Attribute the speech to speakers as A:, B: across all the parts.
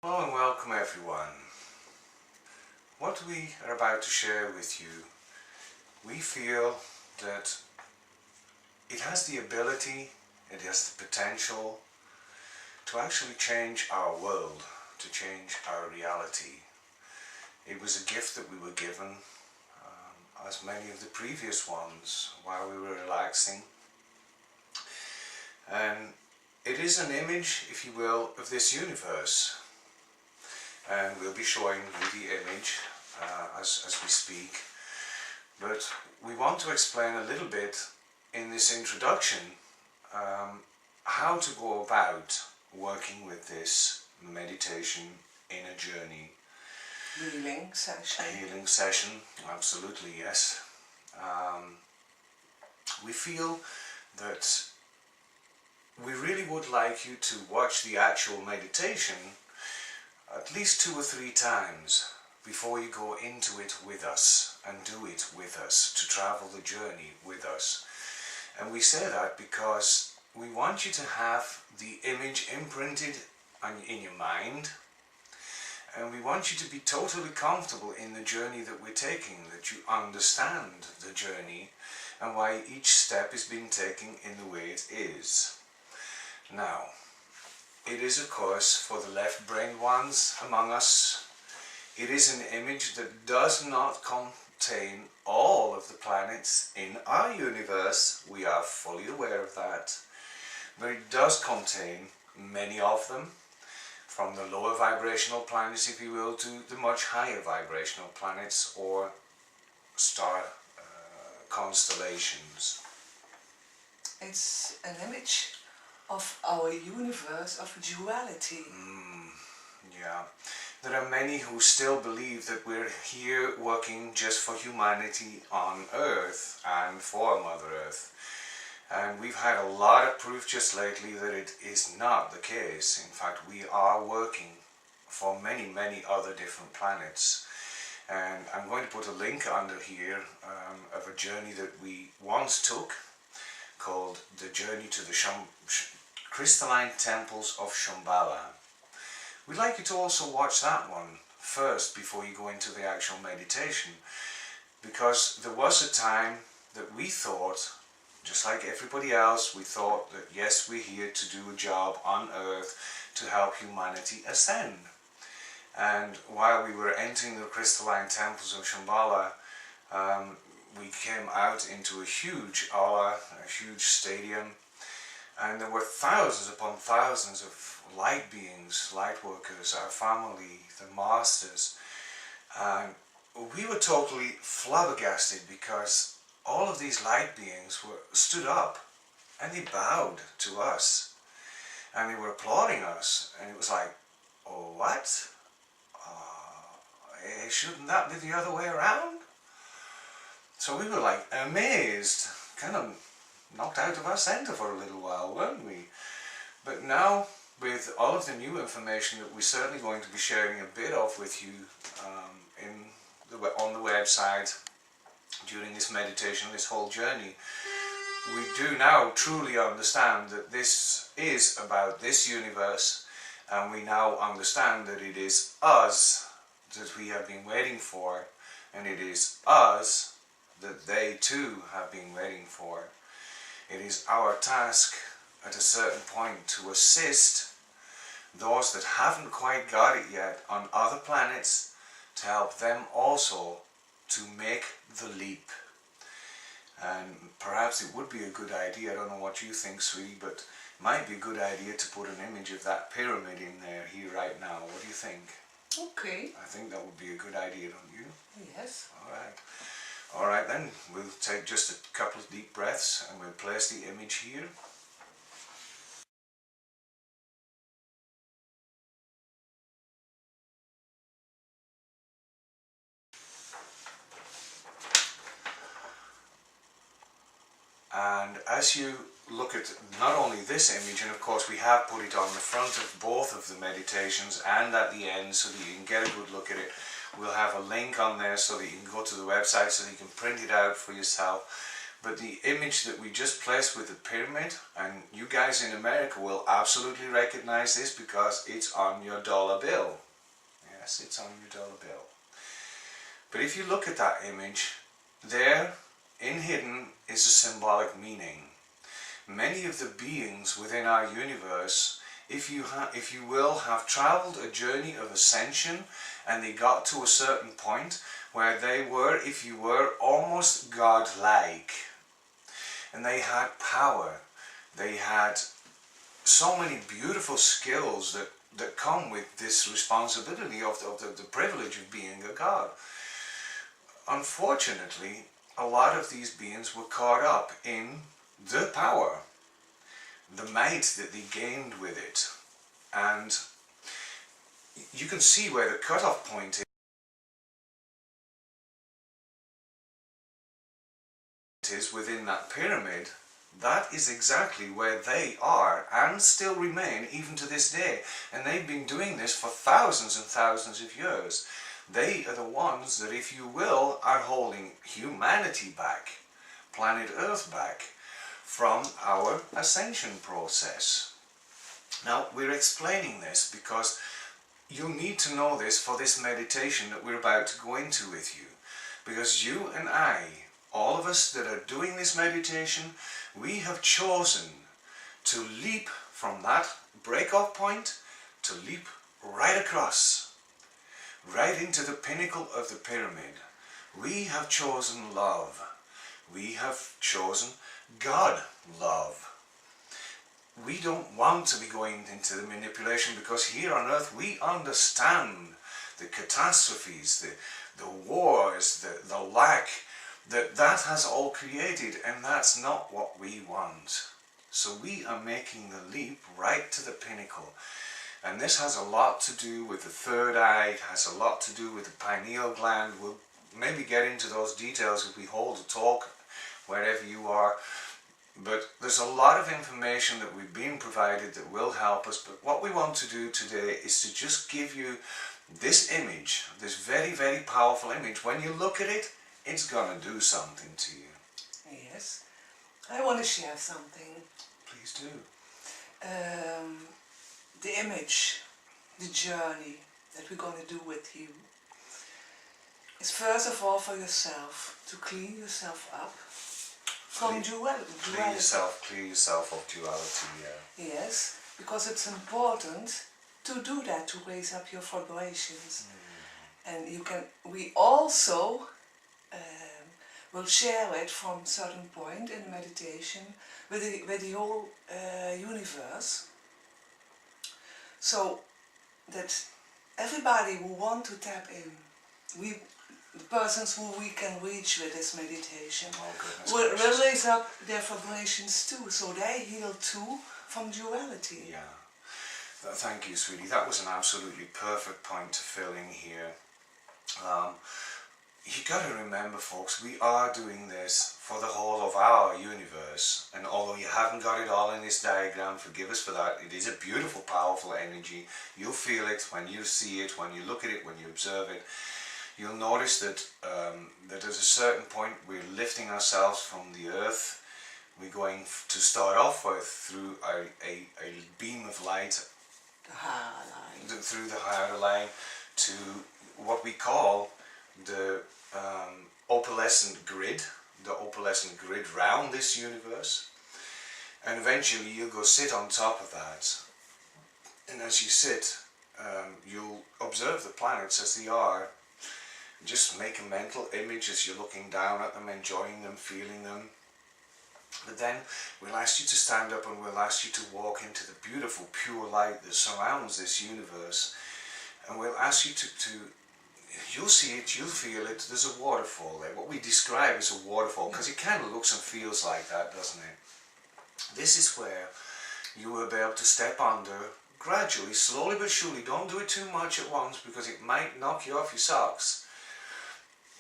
A: Hello and welcome everyone. What we are about to share with you, we feel that it has the ability, it has the potential to actually change our world, to change our reality. It was a gift that we were given, as many of the previous ones, while we were relaxing. And it is an image, if you will, of this universe. And we'll be showing you the image as we speak. But we want to explain a little bit in this introduction how to go about working with this meditation in a journey.
B: Healing session.
A: Healing session, absolutely, yes. We feel that we really would like you to watch the actual meditation at least 2 or 3 times before you go into it with us and do it with us, to travel the journey with us. And we say that because we want you to have the image imprinted in your mind, and we want you to be totally comfortable in the journey that we're taking, that you understand the journey and why each step is being taken in the way it is. Now, it is, of course, for the left-brained ones among us, it is an image that does not contain all of the planets in our universe. We are fully aware of that. But it does contain many of them, from the lower vibrational planets, if you will, to the much higher vibrational planets or star constellations.
B: It's an image of our universe of duality.
A: Yeah, there are many who still believe that we're here working just for humanity on Earth and for Mother Earth. And we've had a lot of proof just lately that it is not the case. In fact, we are working for many, many other different planets. And I'm going to put a link under here of a journey that we once took called the Journey to the Crystalline Temples of Shambhala. We'd like you to also watch that one first before you go into the actual meditation, because there was a time that we thought, just like everybody else, we thought that yes, we're here to do a job on Earth to help humanity ascend. And while we were entering the crystalline temples of Shambhala, we came out into a huge aula, a huge stadium, and there were thousands upon thousands of light beings, light workers, our family, the masters. And we were totally flabbergasted because all of these light beings stood up and they bowed to us. And they were applauding us. And it was like, oh, what? Shouldn't that be the other way around? So we were like amazed, kind of knocked out of our center for a little while, weren't we? But now, with all of the new information that we're certainly going to be sharing a bit of with you on the website during this meditation, this whole journey, we do now truly understand that this is about this universe, and we now understand that it is us that we have been waiting for, and it is us that they too have been waiting for. It is our task at a certain point to assist those that haven't quite got it yet on other planets, to help them also to make the leap. And perhaps it would be a good idea, I don't know what you think, sweetie, but it might be a good idea to put an image of that pyramid in there here right now. What do you think?
B: Okay.
A: I think that would be a good idea, don't you?
B: Yes.
A: Alright. Alright then, we'll take just a couple of deep breaths and we'll place the image here. And as you look at not only this image, and of course we have put it on the front of both of the meditations and at the end so that you can get a good look at it. We'll have a link on there so that you can go to the website so that you can print it out for yourself. But the image that we just placed with the pyramid, and you guys in America will absolutely recognize this because it's on your dollar bill. Yes, it's on your dollar bill. But if you look at that image, there, hidden, is a symbolic meaning. Many of the beings within our universe, if you will, have traveled a journey of ascension, and they got to a certain point where they were, if you were, almost God-like. And they had power. They had so many beautiful skills that come with this responsibility of the privilege of being a God. Unfortunately, a lot of these beings were caught up in the power, the might that they gained with it. And you can see where the cutoff point is within that pyramid. That is exactly where they are and still remain even to this day. And they've been doing this for thousands and thousands of years. They are the ones that, if you will, are holding humanity back, planet Earth back, from our ascension process. Now, we're explaining this because you'll need to know this for this meditation that we're about to go into with you. Because you and I, all of us that are doing this meditation, we have chosen to leap from that break-off point, to leap right across, right into the pinnacle of the pyramid. We have chosen love. We have chosen God love. We don't want to be going into the manipulation, because here on earth we understand the catastrophes, the wars, the lack that has all created, and that's not what we want. So we are making the leap right to the pinnacle. And this has a lot to do with the third eye, it has a lot to do with the pineal gland. We'll maybe get into those details if we hold a talk wherever you are. But there's a lot of information that we've been provided that will help us. But what we want to do today is to just give you this image, this very, very powerful image. When you look at it, it's going to do something to you.
B: Yes. I want to share something.
A: Please do.
B: The image, the journey that we're going to do with you is first of all for yourself, to clean yourself up from duality.
A: Clear yourself of duality, yeah.
B: Yes, because it's important to do that, to raise up your vibrations. And we also will share it from a certain point in the meditation with the whole universe, so that everybody who want to tap in, the persons who we can reach with this meditation, will raise up their vibrations too, so they heal too from duality.
A: Yeah. Thank you, sweetie. That was an absolutely perfect point to fill in here. You got to remember, folks, we are doing this for the whole of our universe. And although you haven't got it all in this diagram, forgive us for that. It is a beautiful, powerful energy. You'll feel it when you see it, when you look at it, when you observe it. You'll notice that that at a certain point we're lifting ourselves from the earth. We're going to start off with through a beam of light,
B: The higher line.
A: through the higher line, to what we call the opalescent grid round this universe. And eventually you'll go sit on top of that. And as you sit, you'll observe the planets as they are. Just make a mental image as you're looking down at them, enjoying them, feeling them. But then we'll ask you to stand up, and we'll ask you to walk into the beautiful pure light that surrounds this universe. And we'll ask you to you'll see it, you'll feel it. There's a waterfall there, what we describe as a waterfall, because it kind of looks and feels like that, doesn't it? This is where you will be able to step under gradually, slowly but surely. Don't do it too much at once, because it might knock you off your socks.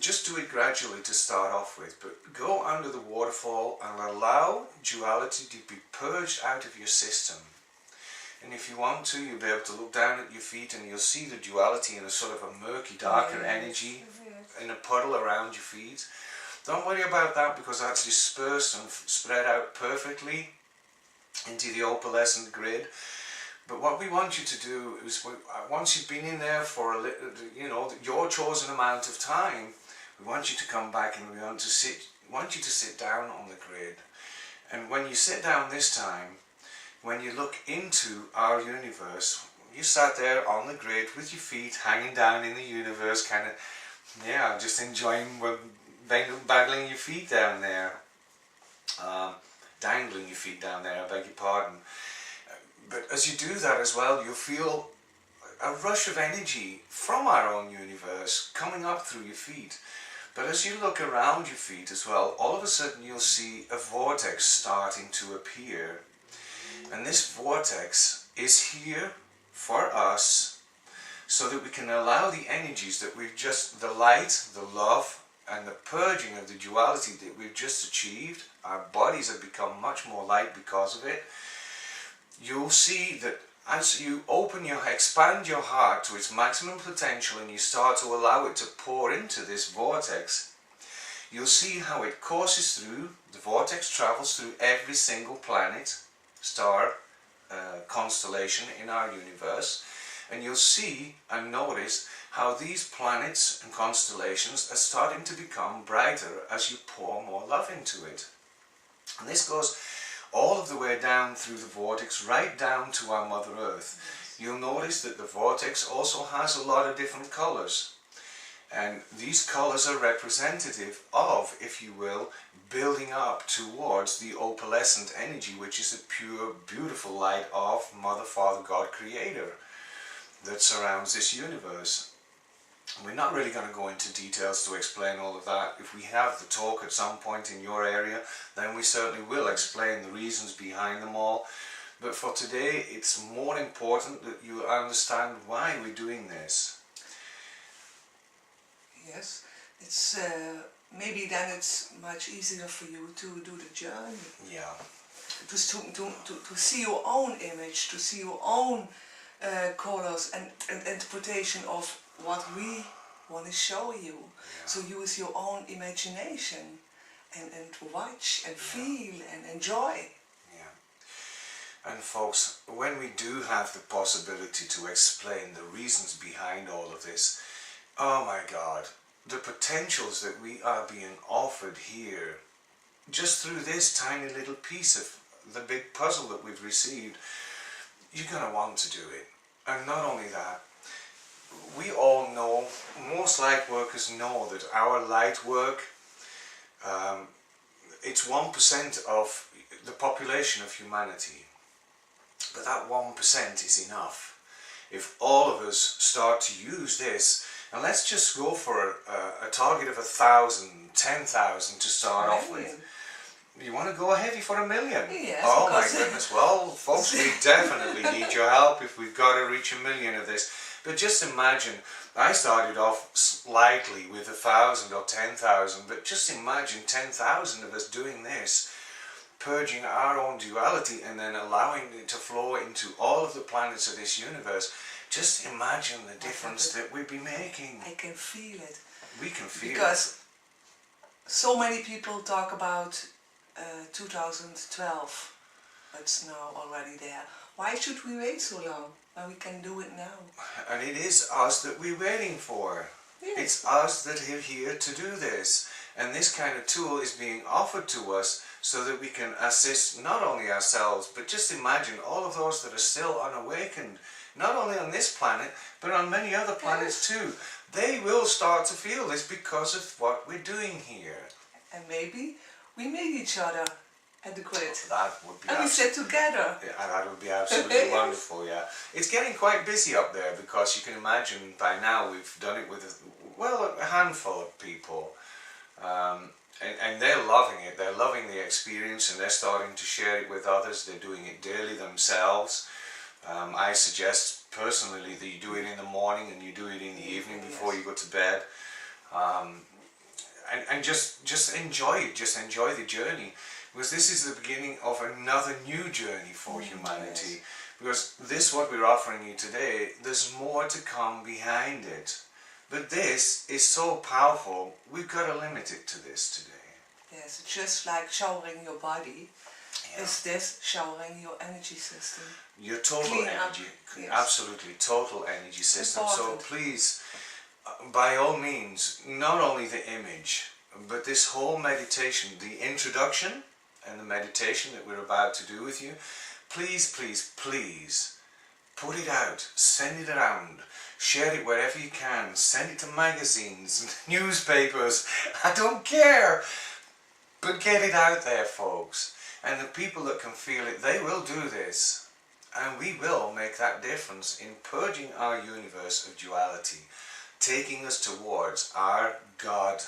A: Just do it gradually to start off with, but go under the waterfall and allow duality to be purged out of your system. And if you want to, you'll be able to look down at your feet and you'll see the duality in a sort of a murky, darker energy in a puddle around your feet. Don't worry about that, because that's dispersed and spread out perfectly into the opalescent grid. But what we want you to do is, once you've been in there for a little, your chosen amount of time, we want you to come back, and we want you to sit down on the grid. And when you sit down this time, when you look into our universe, you sat there on the grid with your feet hanging down in the universe, kind of, just enjoying battling your feet down there, dangling your feet down there, I beg your pardon. But as you do that as well, you'll feel a rush of energy from our own universe coming up through your feet. But as you look around your feet as well, all of a sudden you'll see a vortex starting to appear. And this vortex is here for us, so that we can allow the energies that the light, the love, and the purging of the duality that we've just achieved. Our bodies have become much more light because of it. You'll see that as you expand your heart to its maximum potential, and you start to allow it to pour into this vortex, you'll see how it courses through. The vortex travels through every single planet, star, constellation in our universe, and you'll see and notice how these planets and constellations are starting to become brighter as you pour more love into it. And this goes all of the way down through the vortex, right down to our Mother Earth. You'll notice that the vortex also has a lot of different colors. And these colors are representative of, if you will, building up towards the opalescent energy, which is the pure, beautiful light of Mother, Father, God, Creator that surrounds this universe. We're not really going to go into details to explain all of that. If we have the talk at some point in your area, then we certainly will explain the reasons behind them all. But for today, it's more important that you understand why we're doing this.
B: Yes, it's maybe then it's much easier for you to do the journey.
A: Yeah.
B: To see your own image, to see your own colors and interpretation of what we want to show you.
A: Yeah.
B: So use your own imagination and watch and feel and enjoy.
A: Yeah. And folks, when we do have the possibility to explain the reasons behind all of this, oh my God, the potentials that we are being offered here, just through this tiny little piece of the big puzzle that we've received, you're going to want to do it. And not only that, we all know, most light workers know that our light work, it's 1% of the population of humanity. But that 1% is enough. If all of us start to use this, and let's just go for a target of 1,000, 10,000 to start off with. You want to go heavy for 1 million?
B: Yes,
A: oh my goodness, well folks, we definitely need your help if we've got to reach 1 million of this. But just imagine, I started off slightly with 1,000 or 10,000, but just imagine 10,000 of us doing this, purging our own duality and then allowing it to flow into all of the planets of this universe. Just imagine the difference that we'd be making.
B: I can feel it.
A: We can feel it.
B: Because so many people talk about 2012. It's now already there. Why should we wait so long when we can do it now?
A: And it is us that we're waiting for.
B: Yes.
A: It's us that are here to do this. And this kind of tool is being offered to us so that we can assist not only ourselves, but just imagine all of those that are still unawakened, not only on this planet, but on many other planets too. They will start to feel this because of what we're doing here.
B: And maybe we meet each other at the grid.
A: That would be
B: and we sit together.
A: Yeah, that would be absolutely wonderful, yeah. It's getting quite busy up there because you can imagine by now we've done it with, a handful of people. And they're loving it. They're loving the experience and they're starting to share it with others. They're doing it daily themselves. I suggest personally that you do it in the morning and you do it in the evening before you go to bed. And just enjoy it. Just enjoy the journey. Because this is the beginning of another new journey for humanity.
B: Yes.
A: Because this, what we're offering you today, there's more to come behind it. But this is so powerful, we've got to limit it to this today.
B: Yes, just like showering your body,
A: Yeah.
B: is this showering your energy system.
A: Your total
B: Clean
A: energy,
B: up, yes.
A: absolutely total energy system.
B: Important.
A: So please, by all means, not only the image, but this whole meditation, the introduction and the meditation that we're about to do with you, please, please, please, put it out, send it around, share it wherever you can, send it to magazines, newspapers, I don't care, but get it out there, folks. And the people that can feel it, they will do this. And we will make that difference in purging our universe of duality, taking us towards our God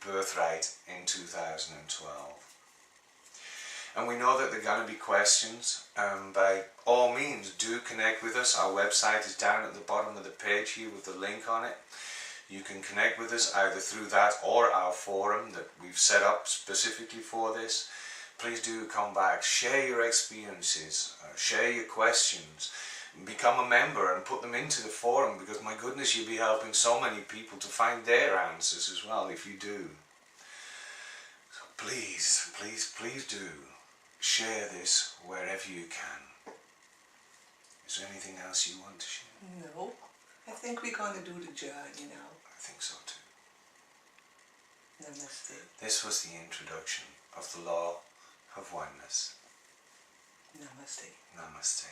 A: birthright in 2012. And we know that there are going to be questions. By all means, do connect with us. Our website is down at the bottom of the page here with the link on it. You can connect with us either through that or our forum that we've set up specifically for this. Please do come back, share your experiences, share your questions, become a member and put them into the forum, because my goodness, you'll be helping so many people to find their answers as well if you do. So please, please, please do share this wherever you can. Is there anything else you want to share?
B: No, I think we're going to do the journey now.
A: I think so too.
B: Namaste.
A: This was the introduction of the law of oneness.
B: Namaste.
A: Namaste.